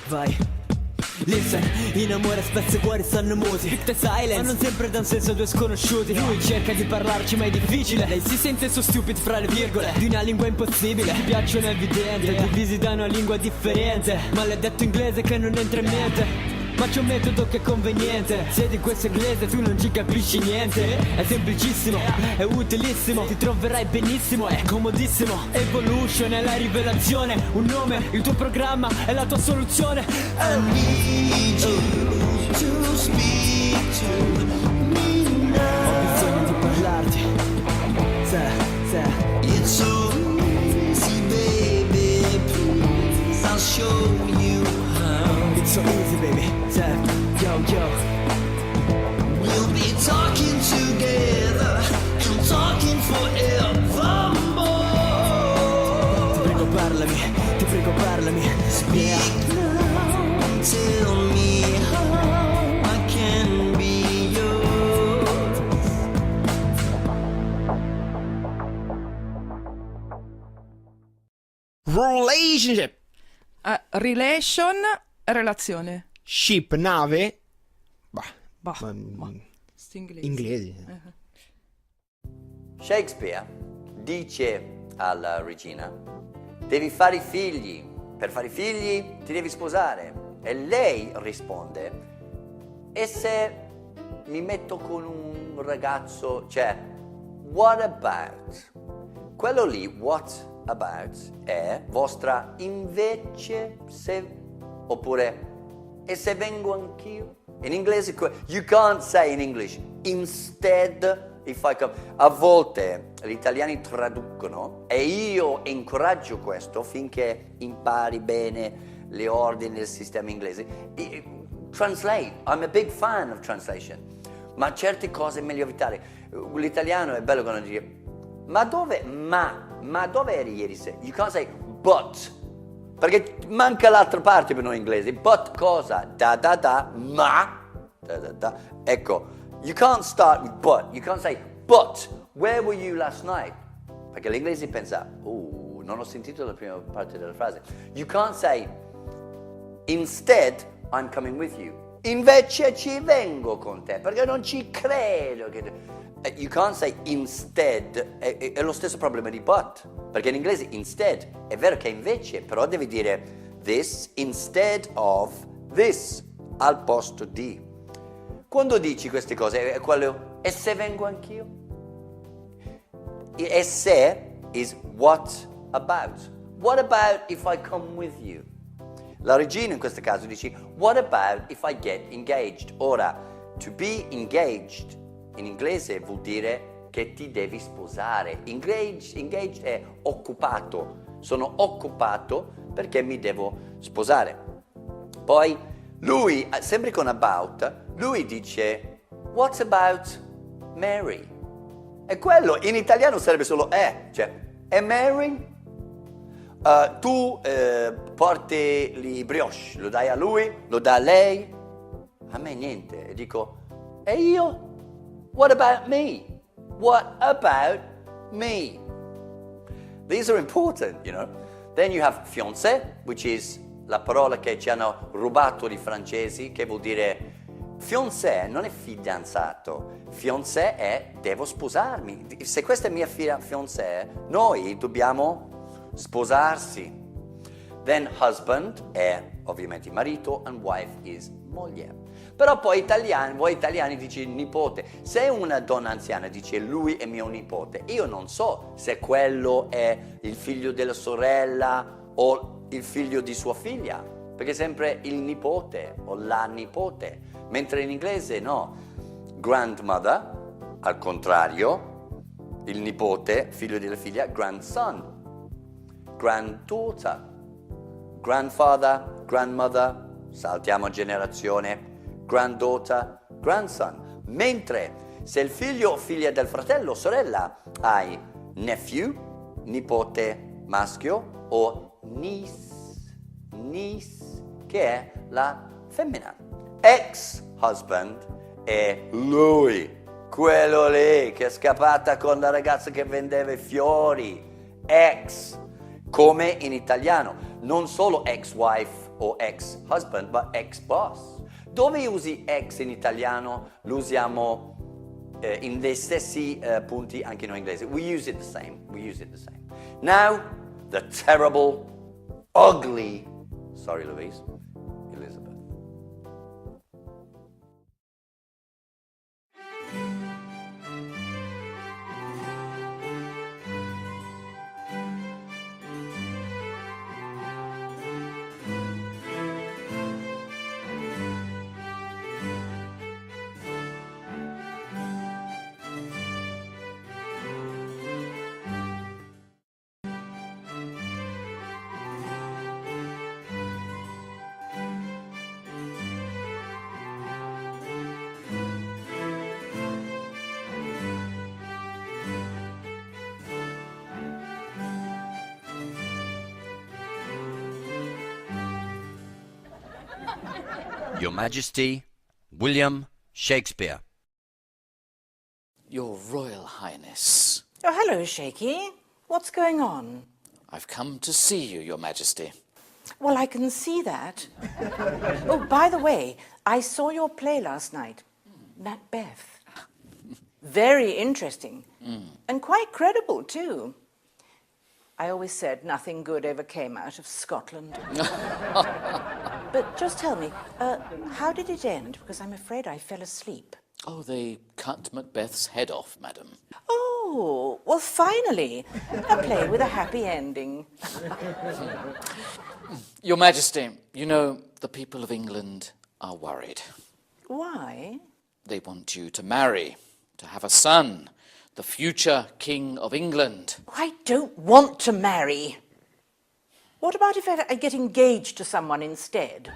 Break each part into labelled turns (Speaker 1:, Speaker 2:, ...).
Speaker 1: Vai. Listen, in amore spezzi e cuori stanno muti. Pick the silence, ma non sempre da un senso a due sconosciuti. Lui cerca di parlarci ma è difficile. Lei si sente so stupid fra le virgole di una lingua impossibile. Ti piacciono è evidente, divisi da una lingua differente. Maledetto inglese che non entra in mente. Ma c'è un metodo che è conveniente. Se di questo inglese tu non ci capisci niente. È semplicissimo, è utilissimo. Ti troverai benissimo, è comodissimo. Evolution è la rivelazione. Un nome, il tuo programma è la tua soluzione.
Speaker 2: I need you to speak to me now.
Speaker 1: Ho bisogno di parlarti.
Speaker 2: It's so easy, baby, please, I'll show you how.
Speaker 1: It's so easy, baby. Yo.
Speaker 2: We'll be talking together and talking forevermore.
Speaker 1: Ti prego parlami.
Speaker 2: Speak now, tell me how I can be yours.
Speaker 3: Relationship.
Speaker 4: Relation, relazione.
Speaker 3: Ship, nave.
Speaker 4: Sti inglesi.
Speaker 3: Inglesi.
Speaker 5: Shakespeare dice alla regina: devi fare i figli, per fare i figli ti devi sposare. E lei risponde: e se mi metto con un ragazzo, cioè, what about? Quello lì, what about, è vostra invece se, oppure e se vengo anch'io? In inglese, you can't say in English, instead, if I come. A volte gli italiani traducono e io incoraggio questo finché impari bene le ordini del sistema inglese. Translate, I'm a big fan of translation, ma certe cose è meglio evitare. L'italiano è bello quando dice, ma dove eri ieri sera? You can't say but. Perché manca l'altra parte per noi inglesi. But cosa? Ma. Ecco, you can't start with but. You can't say, but, where were you last night? Perché l'inglese pensa, non ho sentito la prima parte della frase. You can't say, instead, I'm coming with you. Invece ci vengo con te, perché non ci credo che... You can't say instead, è lo stesso problema di but, perché in inglese instead è vero che invece, però devi dire this instead of this, al posto di. Quando dici queste cose è quello, e se vengo anch'io? E se is what about? What about if I come with you? La regina in questo caso dice, what about if I get engaged? Ora, to be engaged in inglese vuol dire che ti devi sposare. Engaged è occupato. Sono occupato perché mi devo sposare. Poi lui, sempre con about, lui dice, what about Mary? E quello in italiano sarebbe solo cioè, è Mary? Tu porti i brioche, lo dai a lui, lo dai a lei? A me niente. E dico, e io? What about me? What about me? These are important, you know. Then you have fiancé, which is la parola che ci hanno rubato i francesi, che vuol dire fiancé non è fidanzato, fiancé è devo sposarmi. Se questa è mia fiancé, noi dobbiamo sposarsi. Then husband è ovviamente marito and wife is moglie. Però poi voi italiani dice nipote. Se una donna anziana dice lui è mio nipote, io non so se quello è il figlio della sorella o il figlio di sua figlia, perché è sempre il nipote o la nipote, mentre in inglese no. Grandmother, al contrario, il nipote, figlio della figlia, grandson, granddaughter, grandfather, grandmother, saltiamo generazione, granddaughter, grandson. Mentre se il figlio o figlia del fratello o sorella hai nephew, nipote maschio, o niece, che è la femmina. Ex-husband è lui, quello lì che è scappata con la ragazza che vendeva i fiori. Ex, come in italiano, non solo ex-wife or ex-husband, but ex-boss. Dove usi ex in italiano, lo usiamo in dei stessi punti anche in inglese. We use it the same. We use it the same. Now, the terrible, ugly, sorry Louise, Elizabeth. Your Majesty, William Shakespeare.
Speaker 6: Your Royal Highness,
Speaker 7: Oh, hello, Shaky. What's going on?
Speaker 6: I've come to see you, Your Majesty.
Speaker 7: Well, I can see that. Oh, by the way, I saw your play last night, Macbeth. Very interesting. And quite credible, too. I always said nothing good ever came out of Scotland. But just tell me, how did it end? Because I'm afraid I fell asleep.
Speaker 6: Oh, they cut Macbeth's head off, madam.
Speaker 7: Oh, well, finally, a play with a happy ending.
Speaker 6: Your Majesty, you know, the people of England are worried.
Speaker 7: Why?
Speaker 6: They want you to marry, to have a son, the future King of England.
Speaker 7: I don't want to marry. What about if I get engaged to someone instead?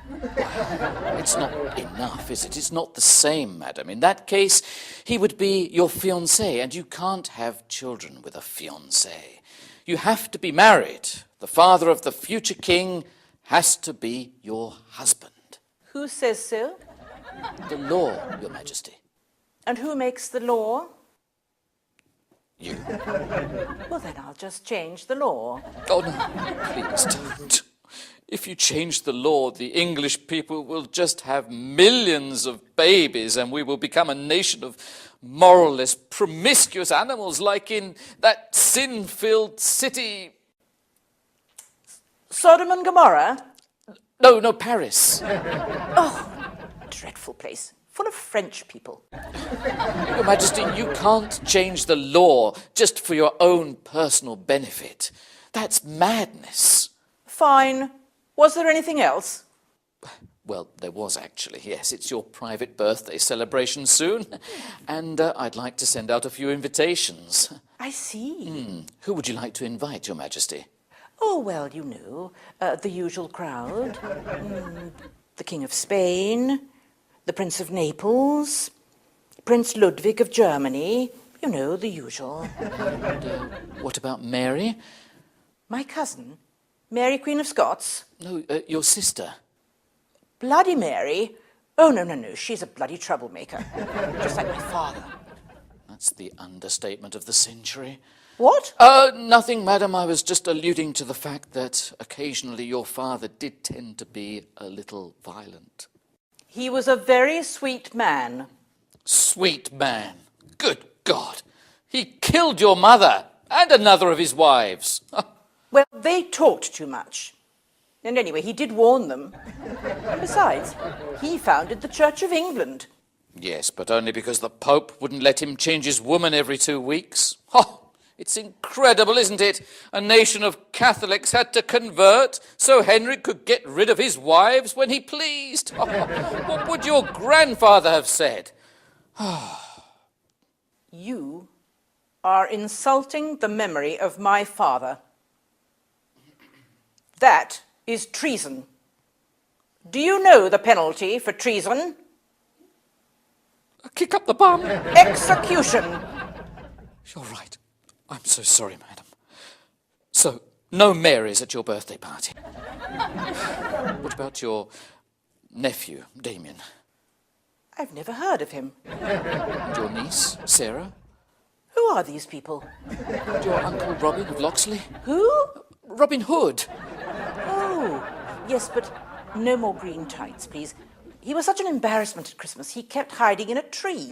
Speaker 6: It's not enough, is it? It's not the same, madam. In that case, he would be your fiancé, and you can't have children with a fiancé. You have to be married. The father of the future king has to be your husband.
Speaker 7: Who says so?
Speaker 6: The law, Your Majesty.
Speaker 7: And who makes the law?
Speaker 6: You.
Speaker 7: Well, then I'll just change the law.
Speaker 6: Oh, no, please don't. If you change the law, the English people will just have millions of babies and we will become a nation of moralless, promiscuous animals like in that sin-filled city.
Speaker 7: Sodom and Gomorrah?
Speaker 6: No, Paris.
Speaker 7: Dreadful place, full of French people.
Speaker 6: Your Majesty, you can't change the law just for your own personal benefit. That's madness.
Speaker 7: Fine. Was there anything else?
Speaker 6: Well, there was actually, yes. It's your private birthday celebration soon, and I'd like to send out a few invitations.
Speaker 7: I see.
Speaker 6: Who would you like to invite, Your Majesty?
Speaker 7: Oh, well, you know, the usual crowd. The King of Spain, the Prince of Naples, Prince Ludwig of Germany. You know, the usual.
Speaker 6: What about Mary?
Speaker 7: My cousin, Mary, Queen of Scots.
Speaker 6: No, your sister.
Speaker 7: Bloody Mary? Oh, no, she's a bloody troublemaker. Just like my father.
Speaker 6: That's the understatement of the century.
Speaker 7: What?
Speaker 6: Nothing, madam. I was just alluding to the fact that occasionally your father did tend to be a little violent.
Speaker 7: He was a very sweet man.
Speaker 6: Sweet man. Good God. He killed your mother and another of his wives.
Speaker 7: Well, they talked too much. And anyway, he did warn them. And besides, he founded the Church of England.
Speaker 6: Yes, but only because the Pope wouldn't let him change his woman every 2 weeks. Oh, it's incredible, isn't it? A nation of Catholics had to convert so Henry could get rid of his wives when he pleased. Oh, what would your grandfather have said?
Speaker 7: You are insulting the memory of my father. That is treason. Do you know the penalty for treason?
Speaker 6: Kick up the bum.
Speaker 7: Execution.
Speaker 6: You're right. I'm so sorry, madam. So, no Marys at your birthday party. What about your nephew, Damien?
Speaker 7: I've never heard of him.
Speaker 6: And your niece, Sarah?
Speaker 7: Who are these people?
Speaker 6: And your uncle Robin of Locksley?
Speaker 7: Who?
Speaker 6: Robin Hood.
Speaker 7: Oh, yes, but No more green tights, please. He was such an embarrassment at Christmas. He kept hiding in a tree.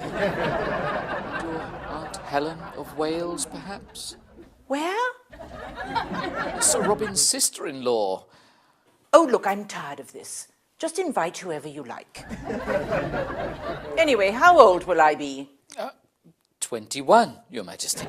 Speaker 6: Aunt Helen of Wales, perhaps?
Speaker 7: Where?
Speaker 6: Sir Robin's sister-in-law.
Speaker 7: Oh, look, I'm tired of this. Just invite whoever you like. Anyway, how old will I be?
Speaker 6: 21, Your Majesty.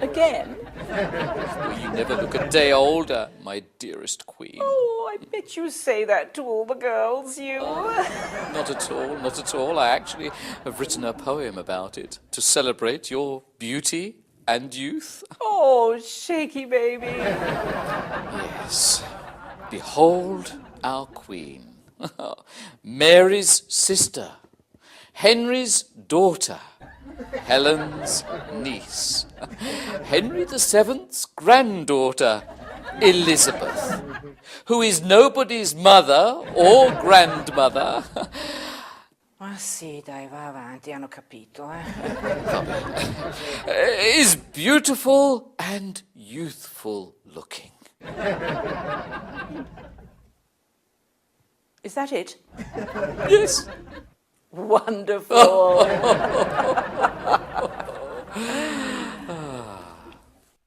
Speaker 7: Again?
Speaker 6: Well, you never look a day older, my dearest Queen.
Speaker 7: Oh, I bet you say that to all the girls, you.
Speaker 6: Not at all, not at all. I actually have written a poem about it to celebrate your beauty and youth.
Speaker 7: Oh, shaky baby.
Speaker 6: Yes. Behold our Queen, Mary's sister, Henry's daughter, Helen's niece, Henry VII's granddaughter, Elizabeth, who is nobody's mother or grandmother.
Speaker 7: Ma sì, dai, va avanti, hanno capito,
Speaker 6: Is beautiful and youthful looking.
Speaker 7: Is that it?
Speaker 6: Yes.
Speaker 7: Wonderful.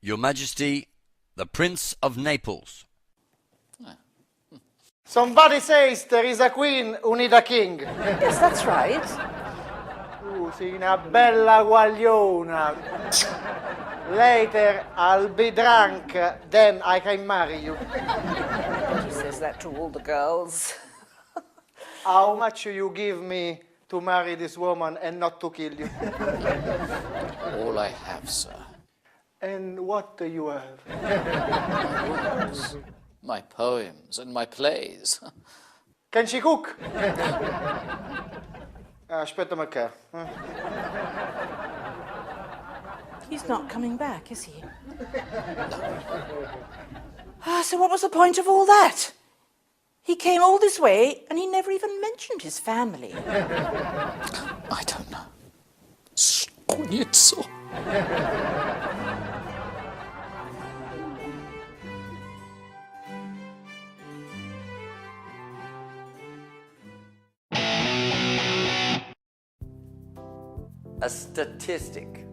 Speaker 8: Your Majesty, the Prince of Naples.
Speaker 9: Somebody says there is a queen, who need a king.
Speaker 7: Yes, that's right.
Speaker 9: Sei una bella guagliona. Later I'll be drunk, then I can marry you.
Speaker 7: He says that to all the girls.
Speaker 9: How much you give me to marry this woman and not to kill you?
Speaker 6: All I have, sir.
Speaker 9: And what do you have?
Speaker 6: My poems and my plays.
Speaker 9: Can she cook? Aspettami qua.
Speaker 7: He's not coming back, is he? So what was the point of all that? He came all this way and he never even mentioned his family.
Speaker 6: I don't know. Skunitso.
Speaker 5: A statistic.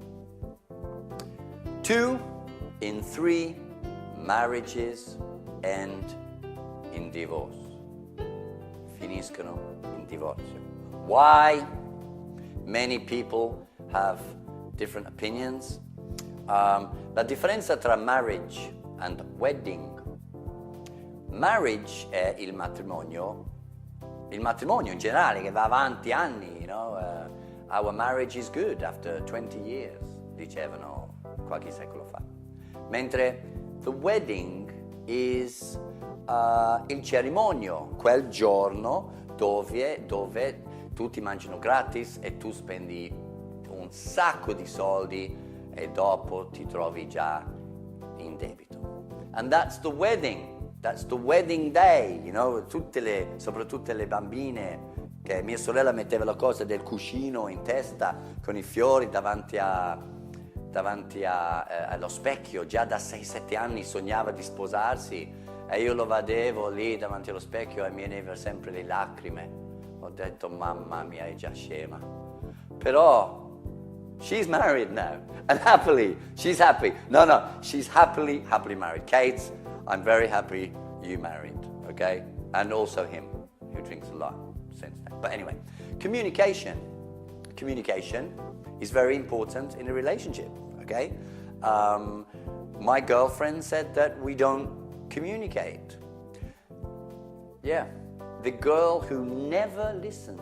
Speaker 5: 2 in 3 marriages end in divorce. Finiscono in divorzio. Why? Many people have different opinions. La differenza tra marriage and wedding. Marriage è il matrimonio in generale che va avanti anni, you know. Our marriage is good after 20 years, dicevano qualche secolo fa. Mentre the wedding is il cerimonia, quel giorno dove tutti mangiano gratis e tu spendi un sacco di soldi e dopo ti trovi già in debito. And that's the wedding day, you know, soprattutto le bambine, che mia sorella metteva la cosa del cuscino in testa con i fiori davanti allo specchio, già da 6-7 anni sognava di sposarsi e io lo vedevo lì davanti allo specchio e mi venivano sempre le lacrime. Ho detto, mamma mia, è già scema. Però she's married now, and happily, she's happy. No, she's happily married. Kate, I'm very happy you married, okay? And also him, who drinks a lot since then. But anyway, communication is very important in a relationship, okay? My girlfriend said that we don't communicate. Yeah, the girl who never listens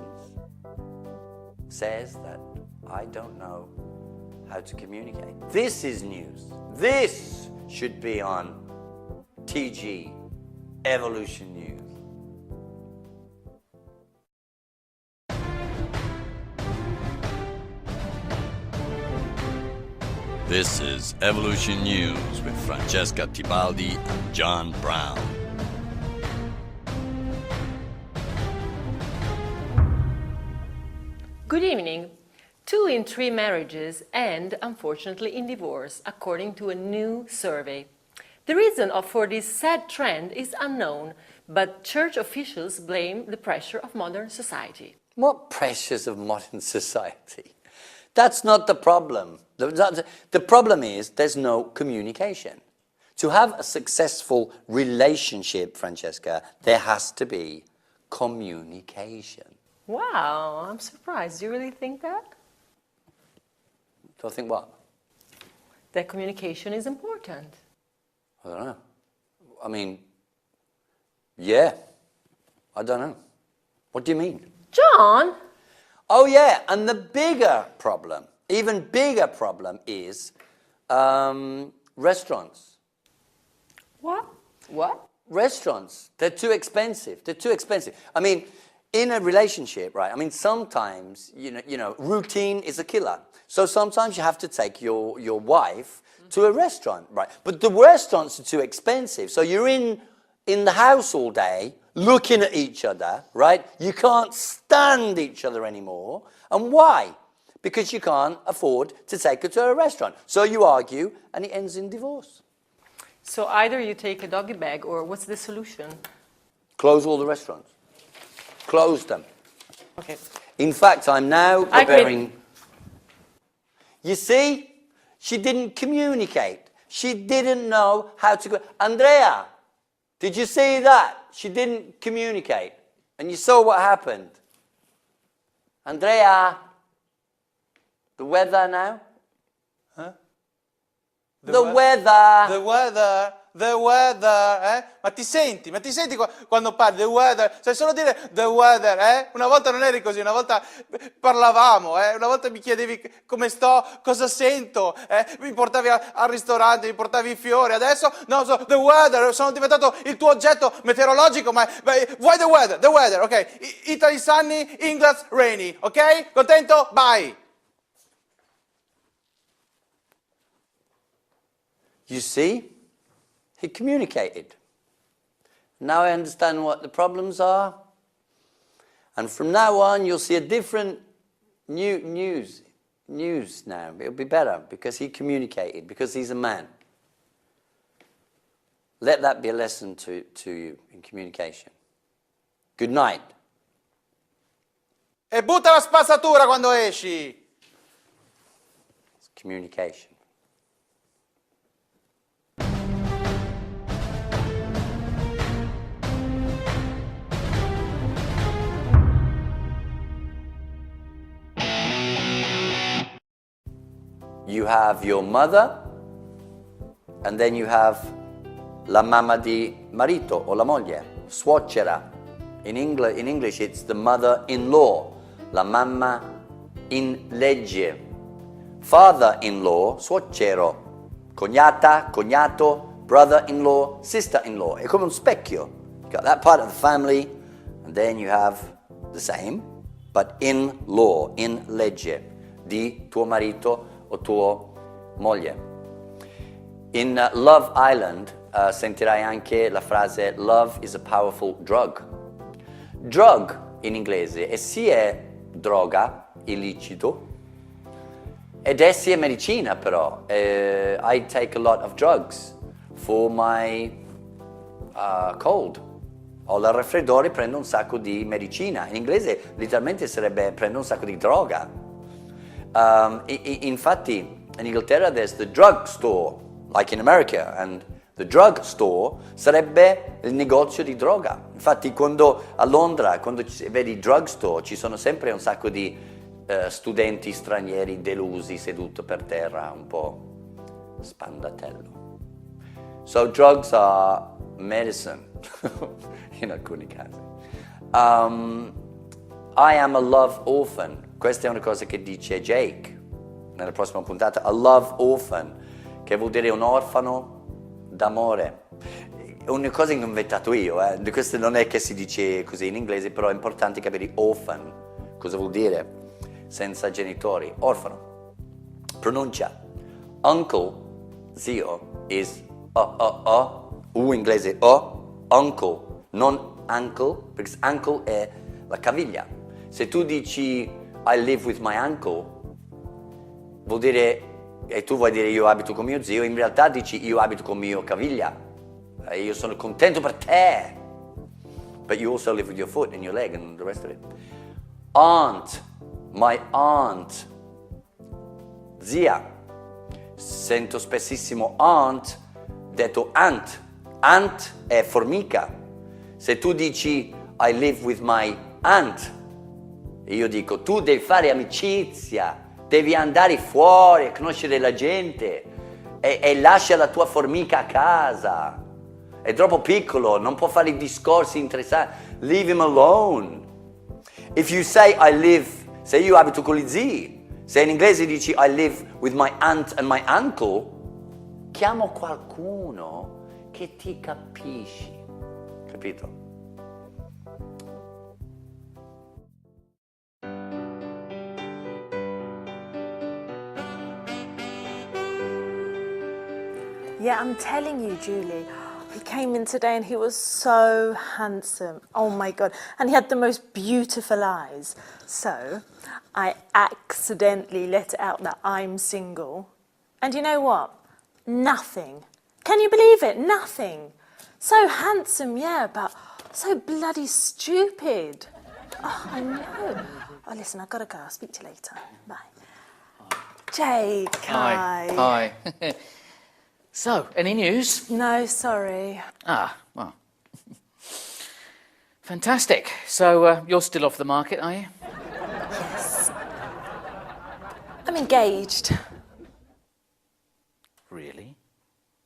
Speaker 5: says that I don't know how to communicate. This is news. This should be on TG Evolution News.
Speaker 8: This is Evolution News with Francesca Tibaldi and John Brown.
Speaker 10: Good evening. 2 in 3 marriages end, unfortunately, in divorce, according to a new survey. The reason for this sad trend is unknown, but church officials blame the pressure of modern society.
Speaker 5: What pressures of modern society? That's not the problem. The problem is there's no communication. To have a successful relationship, Francesca, there has to be communication.
Speaker 10: Wow, I'm surprised. Do you really think that?
Speaker 5: Do I think what?
Speaker 10: That communication is important.
Speaker 5: I don't know. I mean, yeah. I don't know. What do you mean?
Speaker 10: John!
Speaker 5: Oh, yeah, and the bigger problem, even bigger problem is restaurants.
Speaker 10: What? What?
Speaker 5: Restaurants, they're too expensive. They're too expensive. I mean, in a relationship, right, I mean, sometimes, you know, routine is a killer. So sometimes you have to take your wife to a restaurant, right? But the restaurants are too expensive. So you're in the house all day, looking at each other, right? You can't stand each other anymore. And why? Because you can't afford to take her to a restaurant. So you argue, and it ends in divorce.
Speaker 10: So either you take a doggy bag, or what's the solution?
Speaker 5: Close all the restaurants. Close them.
Speaker 10: Okay.
Speaker 5: In fact, I'm now
Speaker 10: I
Speaker 5: preparing... You see? She didn't communicate. She didn't know how to... Andrea, did you see that? She didn't communicate. And you saw what happened. Andrea, the weather now?
Speaker 9: Huh?
Speaker 5: The weather.
Speaker 9: The weather, eh? Ma ti senti quando parli, the weather? Sai solo dire the weather, eh? Una volta non eri così, una volta parlavamo, eh? Una volta mi chiedevi come sto, cosa sento, eh? Mi portavi al ristorante, mi portavi i fiori, adesso no, the weather, sono diventato il tuo oggetto meteorologico, ma vuoi the weather, ok? Italy sunny, England rainy, ok? Contento? Bye!
Speaker 5: You see? He communicated. Now I understand what the problems are. And from now on, you'll see a different news now. It'll be better because he communicated, because he's a man. Let that be a lesson to you in communication. Good night.
Speaker 9: E butta la spazzatura quando esci!
Speaker 5: It's communication. You have your mother, and then you have la mamma di marito o la moglie, suocera. In English it's the mother-in-law, la mamma in legge. Father-in-law, suocero. Cognata, cognato, brother-in-law, sister-in-law. È come un specchio. You got that part of the family, and then you have the same, but in law, in legge, di tuo marito o tua moglie. In Love Island sentirai anche la frase love is a powerful drug. Drug in inglese è sia droga, illecito, ed è sia medicina però. I take a lot of drugs for my cold. Ho il raffreddore, prendo un sacco di medicina. In inglese letteralmente sarebbe prendo un sacco di droga. Infatti in Inghilterra there's the drug store, like in America, and the drug store sarebbe il negozio di droga. Infatti a Londra, quando vedi il drug store, ci sono sempre un sacco di studenti stranieri delusi seduti per terra, un po' spandatello. So drugs are medicine, in alcuni casi. I am a love orphan. Questa è una cosa che dice Jake nella prossima puntata. A love orphan, che vuol dire un orfano d'amore. È una cosa che ho inventato io. Questo non è che si dice così in inglese, però è importante capire orphan. Cosa vuol dire? Senza genitori. Orfano. Pronuncia. Uncle, zio, is U inglese o, uncle, non uncle, perché uncle è la caviglia. Se tu dici I live with my uncle, vuol dire, e tu vuoi dire io abito con mio zio, in realtà dici io abito con mio caviglia. Io sono contento per te. but you also live with your foot and your leg and the rest of it. Aunt, my aunt. Zia. Sento spessissimo aunt detto ant. Ant è formica. Se tu dici I live with my aunt, io dico tu devi fare amicizia, devi andare fuori a conoscere la gente e lascia la tua formica a casa. È troppo piccolo, non può fare discorsi interessanti. Leave him alone. If you say I live, se io abito con gli zii, se in inglese dici I live with my aunt and my uncle, chiamo qualcuno che ti capisci. Capito?
Speaker 11: Yeah, I'm telling you, Julie, he came in today and he was so handsome. Oh my God. And he had the most beautiful eyes. So I accidentally let it out that I'm single. And you know what? Nothing. Can you believe it? Nothing. So handsome, yeah, but so bloody stupid. Oh, I know. Oh, listen, I've got to go. I'll speak to you later. Bye. Jake, hi.
Speaker 6: Hi. So, any news?
Speaker 11: No, sorry.
Speaker 6: Ah, well. Fantastic. So, you're still off the market, are you?
Speaker 11: Yes. I'm engaged.
Speaker 6: Really?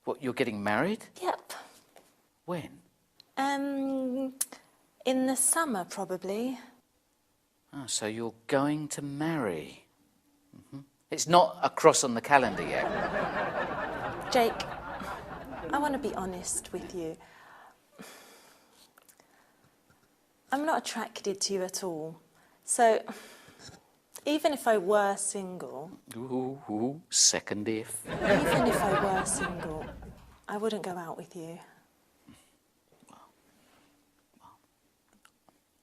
Speaker 6: What, you're getting married?
Speaker 11: Yep.
Speaker 6: When?
Speaker 11: In the summer, probably.
Speaker 6: Oh, so you're going to marry. It's not a cross on the calendar yet.
Speaker 11: Jake, I want to be honest with you. I'm not attracted to you at all. So, even if I were single...
Speaker 6: Ooh, second if.
Speaker 11: Even if I were single, I wouldn't go out with you.
Speaker 6: Well,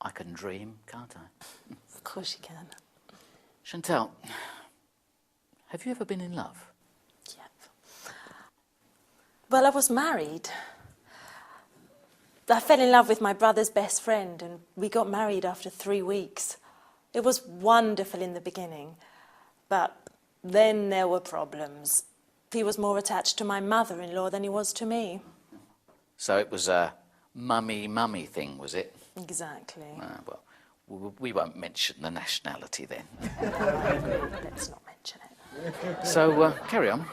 Speaker 6: I can dream, can't I?
Speaker 11: Of course you can.
Speaker 6: Chantal, have you ever been in love?
Speaker 11: Well, I was married. I fell in love with my brother's best friend and we got married after 3 weeks. It was wonderful in the beginning, but then there were problems. He was more attached to my mother-in-law than he was to me.
Speaker 6: So it was a mummy thing, was it?
Speaker 11: Exactly.
Speaker 6: Well, we won't mention the nationality then.
Speaker 11: Let's not mention it.
Speaker 6: So, carry on.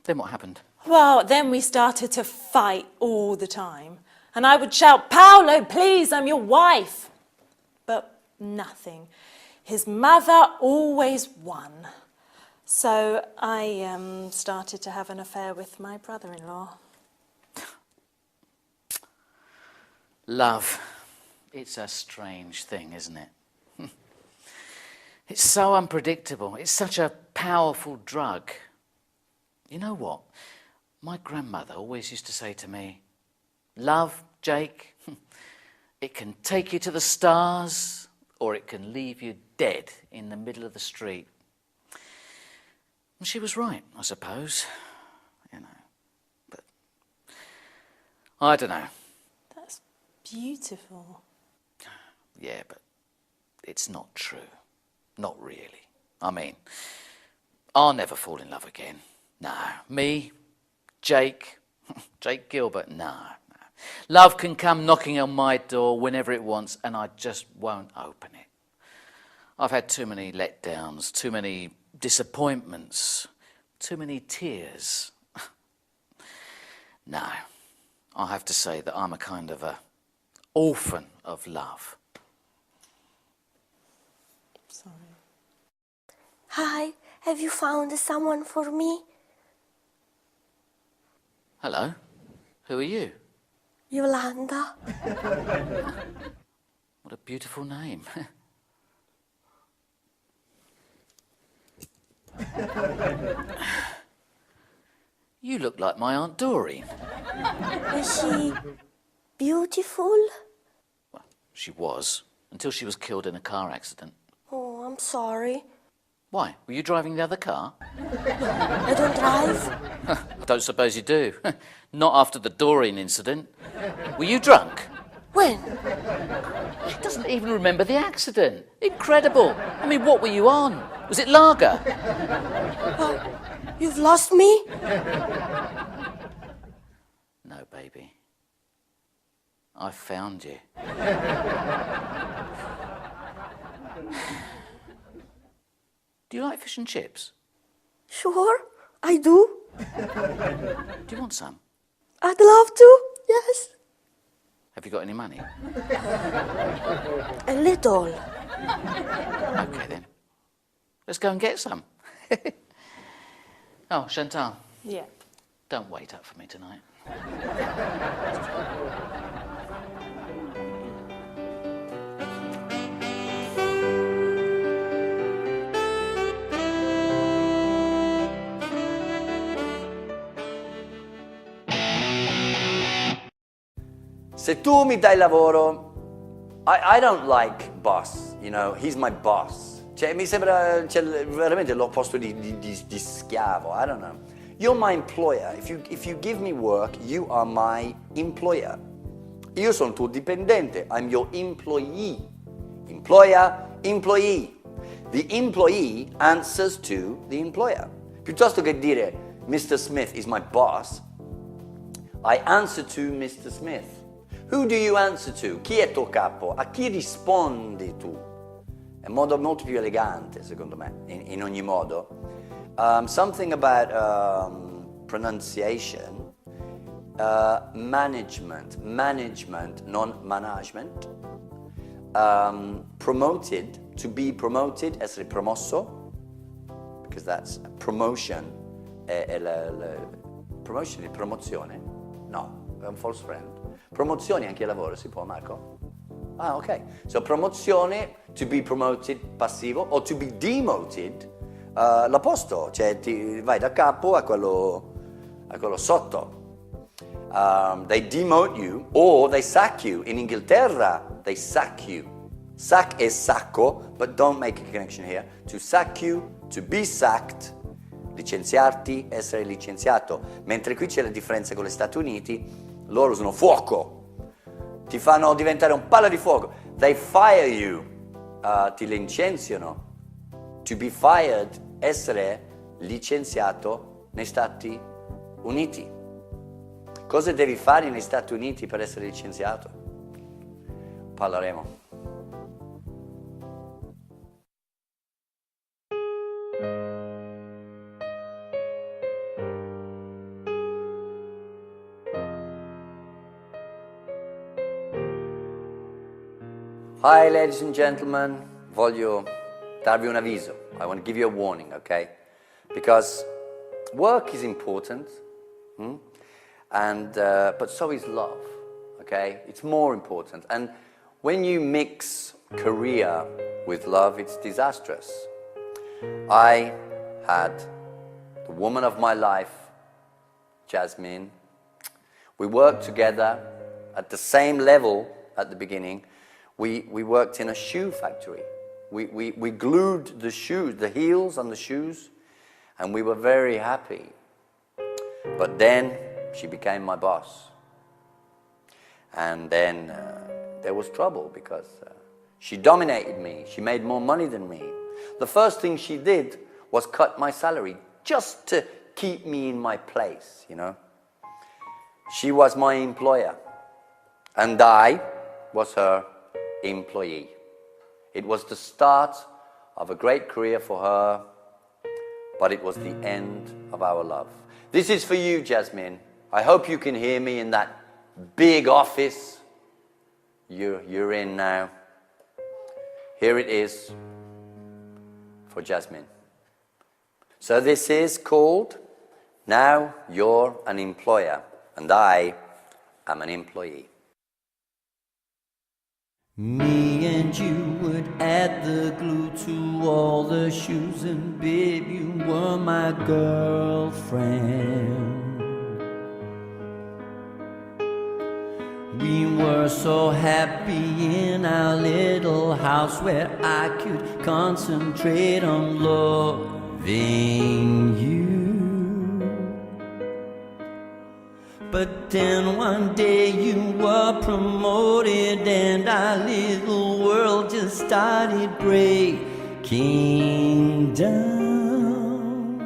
Speaker 6: Then what happened?
Speaker 11: Well, then we started to fight all the time. And I would shout, Paolo, please, I'm your wife. But nothing. His mother always won. So I started to have an affair with my brother-in-law.
Speaker 6: Love. It's a strange thing, isn't it? It's so unpredictable. It's such a powerful drug. You know what? My grandmother always used to say to me, love, Jake, it can take you to the stars or it can leave you dead in the middle of the street. And she was right, I suppose, you know, but I don't know.
Speaker 11: That's beautiful.
Speaker 6: Yeah, but it's not true. Not really. I mean, I'll never fall in love again. No, me... Jake Gilbert, no. Love can come knocking on my door whenever it wants and I just won't open it. I've had too many letdowns, too many disappointments, too many tears. No, I have to say that I'm a kind of a orphan of love.
Speaker 11: Sorry.
Speaker 12: Hi, have you found someone for me?
Speaker 6: Hello, who are you?
Speaker 12: Yolanda.
Speaker 6: What a beautiful name. You look like my Aunt Doreen.
Speaker 12: Is she beautiful?
Speaker 6: Well, she was, until she was killed in a car accident.
Speaker 12: Oh, I'm sorry.
Speaker 6: Why? Were you driving the other car?
Speaker 12: I don't drive.
Speaker 6: I don't suppose you do. Not after the Doreen incident. Were you drunk?
Speaker 12: When?
Speaker 6: He doesn't even remember the accident. Incredible. I mean, what were you on? Was it lager?
Speaker 12: You've lost me?
Speaker 6: No, baby. I found you. Do you like fish and chips?
Speaker 12: Sure, I do.
Speaker 6: Do you want some?
Speaker 12: I'd love to, yes.
Speaker 6: Have you got any money?
Speaker 12: A little.
Speaker 6: Okay, then. Let's go and get some. Oh, Chantal,
Speaker 11: Yeah.
Speaker 6: don't wait up for me tonight.
Speaker 5: Se tu mi dai lavoro, I don't like boss, you know, he's my boss. Cioè, mi sembra veramente l'opposto di schiavo, I don't know. You're my employer. If you give me work, you are my employer. Io sono tuo dipendente. I'm your employee. Employer, employee. The employee answers to the employer. Piuttosto che dire Mr. Smith is my boss, I answer to Mr. Smith. Who do you answer to? Chi è tuo capo? A chi rispondi tu? È un modo molto più elegante, secondo me, in ogni modo. Something about pronunciation. Management, non management. Promoted, to be promoted, essere promosso, because that's promotion. Promotion è promozione? No, è un false friend. Promozioni anche al lavoro si può, Marco? Ah, ok. So promozione, to be promoted, passivo, o to be demoted, l'opposto, cioè ti vai da capo a quello sotto. They demote you or they sack you. In Inghilterra, they sack you. Sack è sacco, but don't make a connection here. To sack you, to be sacked, licenziarti, essere licenziato. Mentre qui c'è la differenza con gli Stati Uniti, loro usano fuoco, ti fanno diventare un palo di fuoco. They fire you, ti licenziano. To be fired, essere licenziato negli Stati Uniti. Cosa devi fare negli Stati Uniti per essere licenziato? Parleremo. Hi ladies and gentlemen, voglio darvi un avviso. I want to give you a warning, okay? Because work is important, but so is love, okay? It's more important. And when you mix career with love, it's disastrous. I had the woman of my life, Jasmine. We worked together at the same level at the beginning. We worked in a shoe factory. We glued the shoes, the heels on the shoes, and we were very happy. But then she became my boss. And then there was trouble because she dominated me. She made more money than me. The first thing she did was cut my salary just to keep me in my place, you know. She was my employer, and I was her employee. It was the start of a great career for her, but it was the end of our love. This is for you, Jasmine. I hope you can hear me in that big office you're in now. Here it is for Jasmine. So this is called Now You're an Employer and I am an employee.
Speaker 2: Me and you would add the glue to all the shoes, and babe, you were my girlfriend. We were so happy in our little house where I could concentrate on loving you. But then one day you were promoted and our little world just started breaking down.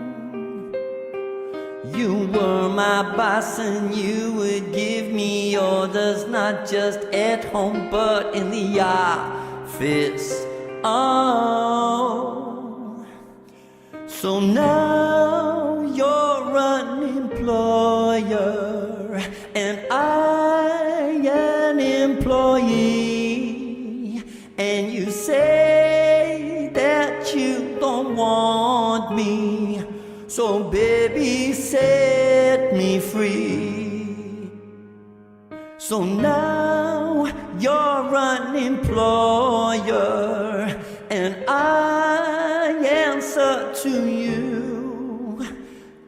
Speaker 2: You were my boss and you would give me orders, not just at home but in the office. Oh, so now you're an employer and I an employee, and you say that you don't want me, so baby set me free. So now you're an employer and I answer to you.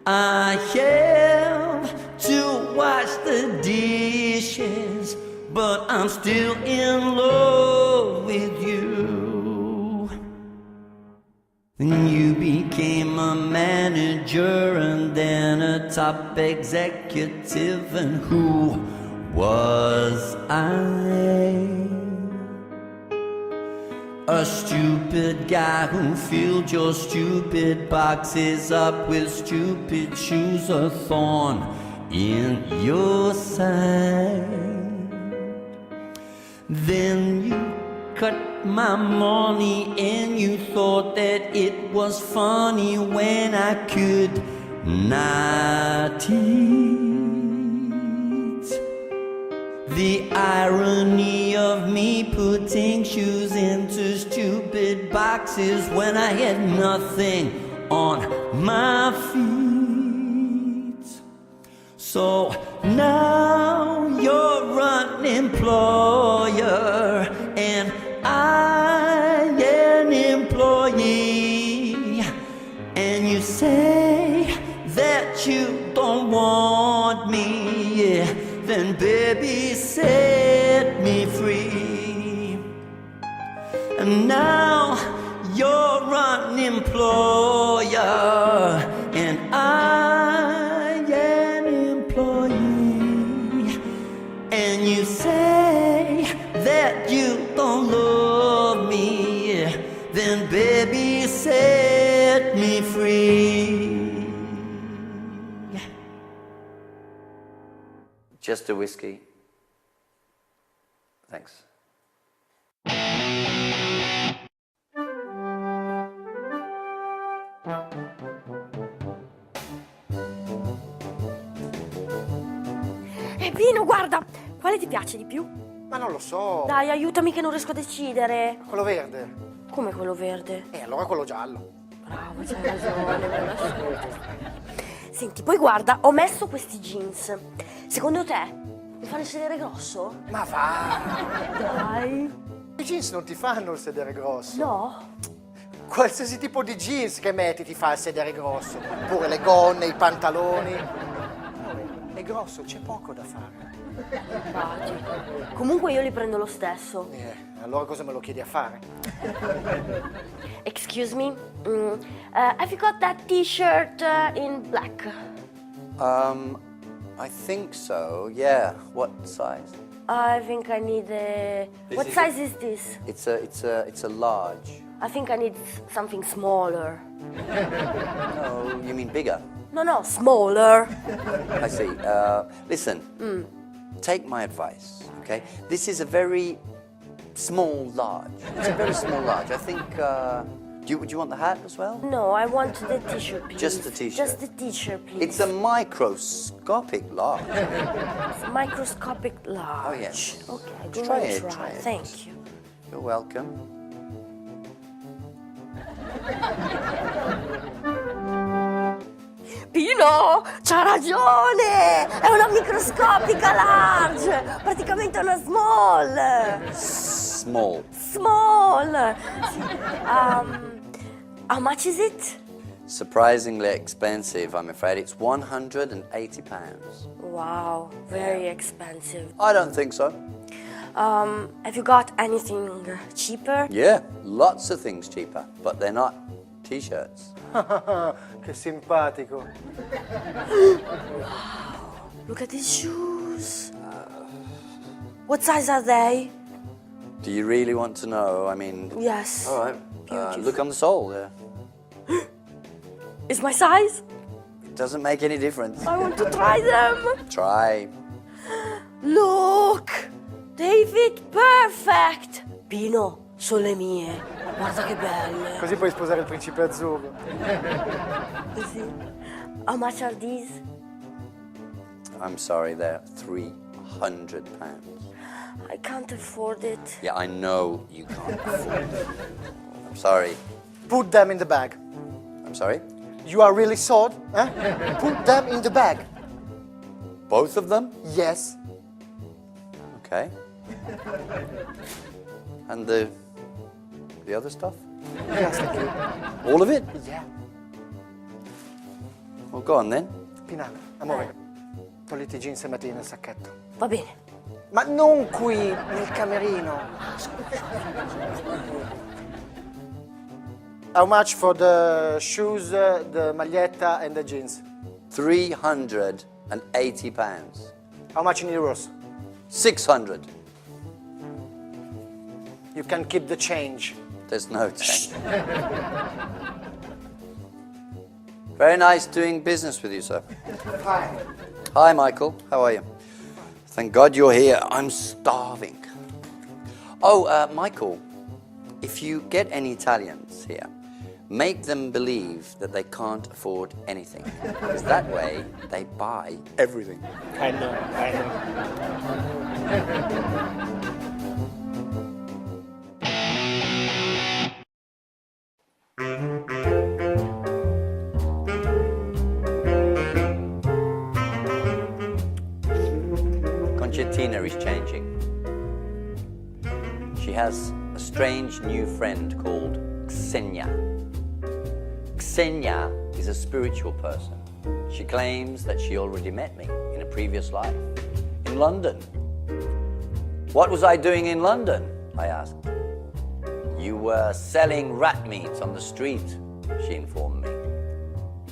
Speaker 2: I have to wash the dishes, but I'm still in love with you. Then you became a manager and then a top executive, and who was I? A stupid guy who filled your stupid boxes up with stupid shoes, a thorn in your side. Then you cut my money and you thought that it was funny when I could not eat. The irony of me putting shoes into stupid boxes when I had nothing on my feet. So now you're an employer and I an employee, and you say that you don't want me, yeah, then baby set me free. And now you're an employer and I an employee, and you say that you don't love me, then baby set me free.
Speaker 5: Just a whiskey. Thanks.
Speaker 12: Pino, guarda, quale ti piace di più?
Speaker 13: Ma non lo so.
Speaker 12: Dai, aiutami che non riesco a decidere.
Speaker 13: Quello verde.
Speaker 12: Come quello verde?
Speaker 13: Allora quello giallo.
Speaker 12: Bravo, c'hai ragione, buona scelta. Senti, poi guarda, ho messo questi jeans. Secondo te mi fanno sedere grosso?
Speaker 13: Ma va!
Speaker 12: Dai.
Speaker 13: I jeans non ti fanno il sedere grosso.
Speaker 12: No?
Speaker 13: Qualsiasi tipo di jeans che metti ti fa il sedere grosso. Pure le gonne, i pantaloni. È grosso, c'è poco da fare.
Speaker 12: Comunque io li prendo lo stesso.
Speaker 13: Allora cosa me lo chiedi a fare?
Speaker 12: Excuse me, have you got that t-shirt in black?
Speaker 5: I think so, yeah. What size?
Speaker 12: I think I need a... What size is this?
Speaker 5: It's a large.
Speaker 12: I think I need something smaller.
Speaker 5: No, you mean bigger?
Speaker 12: No, smaller.
Speaker 5: I see. Listen, take my advice, okay? This is a very small large. It's a very small large. I think, do you want the hat as well?
Speaker 12: No, I want the t-shirt, please.
Speaker 5: Just the t-shirt?
Speaker 12: Just the t-shirt, please.
Speaker 5: It's a microscopic large.
Speaker 12: It's a microscopic large.
Speaker 5: Oh, yes.
Speaker 12: Okay, I'm
Speaker 5: Try
Speaker 12: gonna
Speaker 5: it,
Speaker 12: try.
Speaker 5: try it.
Speaker 12: Thank you.
Speaker 5: You're welcome.
Speaker 12: Pino, c'ha ragione! È una microscopica large! Praticamente una small!
Speaker 5: Small.
Speaker 12: Small! How much is it?
Speaker 5: Surprisingly expensive, I'm afraid. It's £180.
Speaker 12: Wow, very expensive.
Speaker 5: I don't think so.
Speaker 12: Have you got anything cheaper?
Speaker 5: Yeah, lots of things cheaper, but they're not t-shirts.
Speaker 13: Che simpatico.
Speaker 12: Look at these shoes. What size are they?
Speaker 5: Do you really want to know? I mean...
Speaker 12: Yes.
Speaker 5: All right.
Speaker 12: Beautiful.
Speaker 5: Look on the sole there.
Speaker 12: Is my size?
Speaker 5: It doesn't make any difference.
Speaker 12: I want to try them.
Speaker 5: Try.
Speaker 12: Look! They fit perfect! Pino, sono le mie. Guarda che belle.
Speaker 13: Così puoi sposare il principe azzurro.
Speaker 12: Così. How much are these?
Speaker 5: I'm sorry, they're £300.
Speaker 12: I can't afford it.
Speaker 5: Yeah, I know you can't afford it. I'm sorry.
Speaker 13: Put them in the bag.
Speaker 5: I'm sorry?
Speaker 13: You are really sold? Huh? Put them in the bag.
Speaker 5: Both of them?
Speaker 13: Yes.
Speaker 5: Okay. And the other stuff?
Speaker 13: Yes, thank you.
Speaker 5: All of it?
Speaker 13: Yeah.
Speaker 5: Well, go on then.
Speaker 13: Pinale, amore, togliti i jeans e mettili nel sacchetto.
Speaker 12: Va bene.
Speaker 13: Ma non qui, nel camerino. How much for the shoes, the maglietta and the jeans?
Speaker 5: £380.
Speaker 13: How much in euros?
Speaker 5: 600.
Speaker 13: You can keep the change.
Speaker 5: There's no change. Very nice doing business with you, sir.
Speaker 13: Hi.
Speaker 5: Hi, Michael. How are you? Thank God you're here. I'm starving. Oh, Michael, if you get any Italians here, make them believe that they can't afford anything. Because that way, they buy everything.
Speaker 3: I know.
Speaker 5: Concertina is changing. She has a strange new friend called Ksenia. Ksenia is a spiritual person. She claims that she already met me in a previous life, in London. What was I doing in London? I asked. You were selling rat meat on the street, she informed me.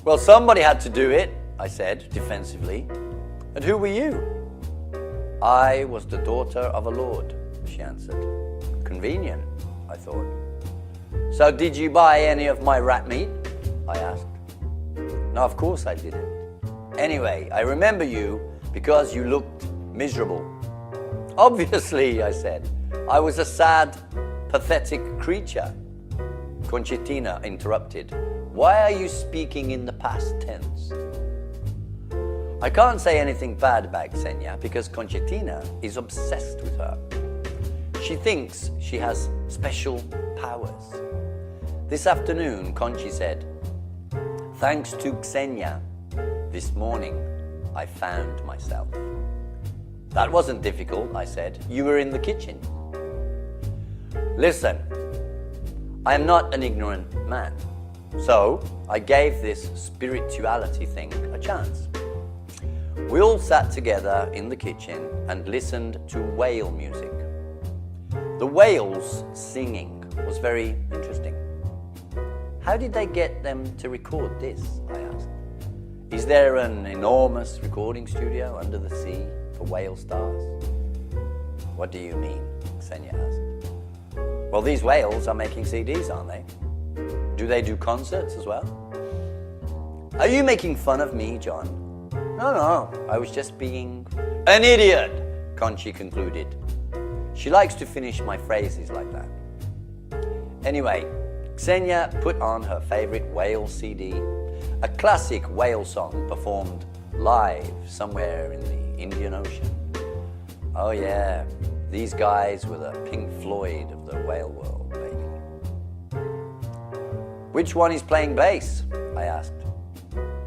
Speaker 5: Well, somebody had to do it, I said defensively. And who were you? I was the daughter of a lord, she answered. Convenient, I thought. So did you buy any of my rat meat? I asked. No, of course I didn't. Anyway, I remember you because you looked miserable. Obviously, I said. I was a sad, pathetic creature. Concertina interrupted. Why are you speaking in the past tense? I can't say anything bad about Ksenia because Concertina is obsessed with her. She thinks she has special powers. This afternoon, Conchi said, thanks to Ksenia, this morning I found myself. That wasn't difficult, I said. You were in the kitchen. Listen, I am not an ignorant man, so I gave this spirituality thing a chance. We all sat together in the kitchen and listened to whale music. The whales singing was very interesting. How did they get them to record this? I asked. Is there an enormous recording studio under the sea for whale stars? What do you mean? Ksenia asked. Well, these whales are making CDs, aren't they? Do they do concerts as well? Are you making fun of me, John? No, I was just being an idiot, Conchi concluded. She likes to finish my phrases like that. Anyway, Ksenia put on her favorite whale CD, a classic whale song performed live somewhere in the Indian Ocean. Oh yeah, these guys were the Pink Floyd of the whale world, baby. Which one is playing bass? I asked.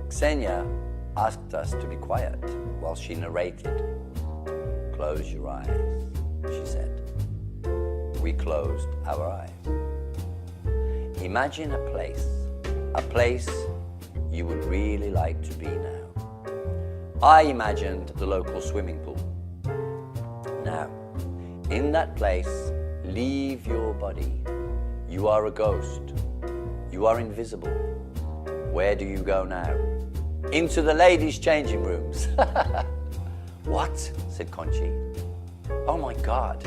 Speaker 5: Ksenia asked us to be quiet while she narrated. Close your eyes, she said. We closed our eyes. Imagine a place you would really like to be now. I imagined the local swimming pool. Now, in that place, leave your body. You are a ghost. You are invisible. Where do you go now? Into the ladies' changing rooms. What? Said Conchi. Oh my God.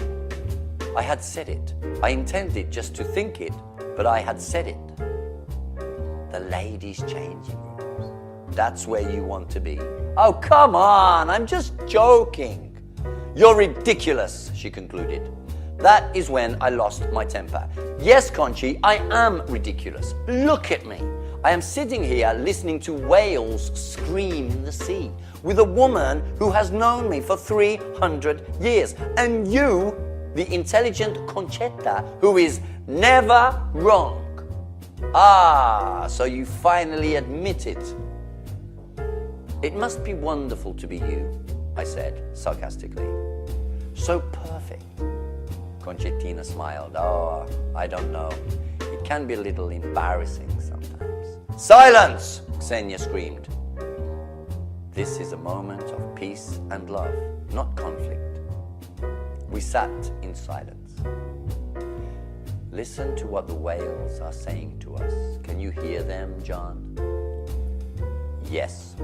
Speaker 5: I had said it. I intended just to think it, but I had said it. The ladies' changing rooms. That's where you want to be. Oh, come on. I'm just joking. You're ridiculous, she concluded. That is when I lost my temper. Yes, Conchi, I am ridiculous. Look at me. I am sitting here listening to whales scream in the sea with a woman who has known me for 300 years. And you, the intelligent Conchetta, who is never wrong. Ah, so you finally admit it. It must be wonderful to be you, I said sarcastically. So perfect. Concettina smiled. Oh, I don't know. It can be a little embarrassing sometimes. Silence! Xenia screamed. This is a moment of peace and love, not conflict. We sat in silence. Listen to what the whales are saying to us. Can you hear them, John? Yes.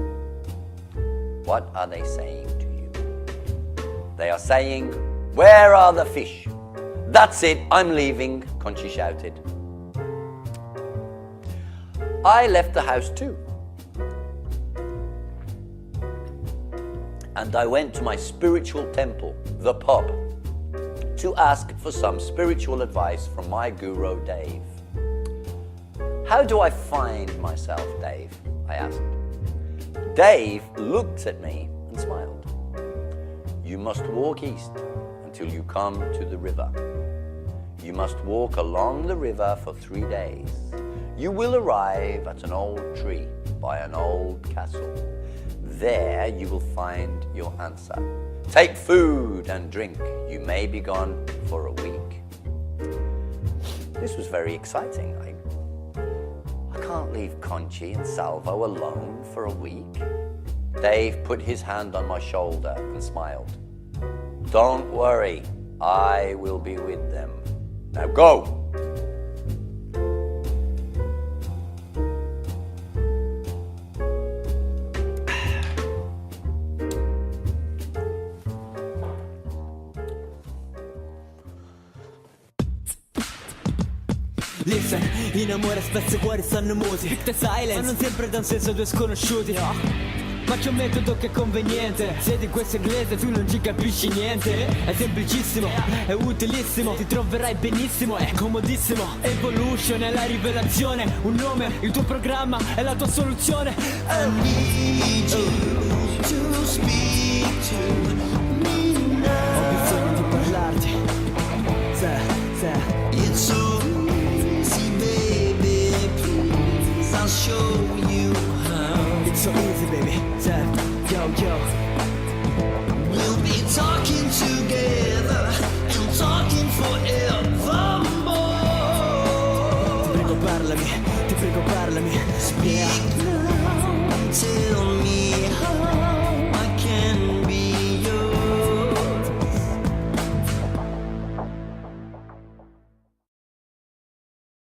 Speaker 5: What are they saying to you? They are saying, where are the fish? That's it, I'm leaving, Conchi shouted. I left the house too. And I went to my spiritual temple, the pub, to ask for some spiritual advice from my guru, Dave. How do I find myself, Dave? I asked. Dave looked at me and smiled. You must walk east until you come to the river. You must walk along the river for 3 days. You will arrive at an old tree by an old castle. There you will find your answer. Take food and drink. You may be gone for a week. This was very exciting. I can't leave Conchi and Salvo alone for a week. Dave put his hand on my shoulder and smiled. Don't worry, I will be with them. Now go!
Speaker 1: Listen, in amore spesso i cuori stanno muti. Pick the silence, ma non sempre da un senso a due sconosciuti, no. Ma c'è un metodo che è conveniente. Se di questo inglese tu non ci capisci niente. È semplicissimo, è utilissimo. Ti troverai benissimo, è comodissimo. Evolution è la rivelazione. Un nome, il tuo programma è la tua soluzione. I need you to speak to me now. Ho bisogno di parlarti. It's so easy, baby, please, I'll show you how. It's so easy, baby. Yo, yo.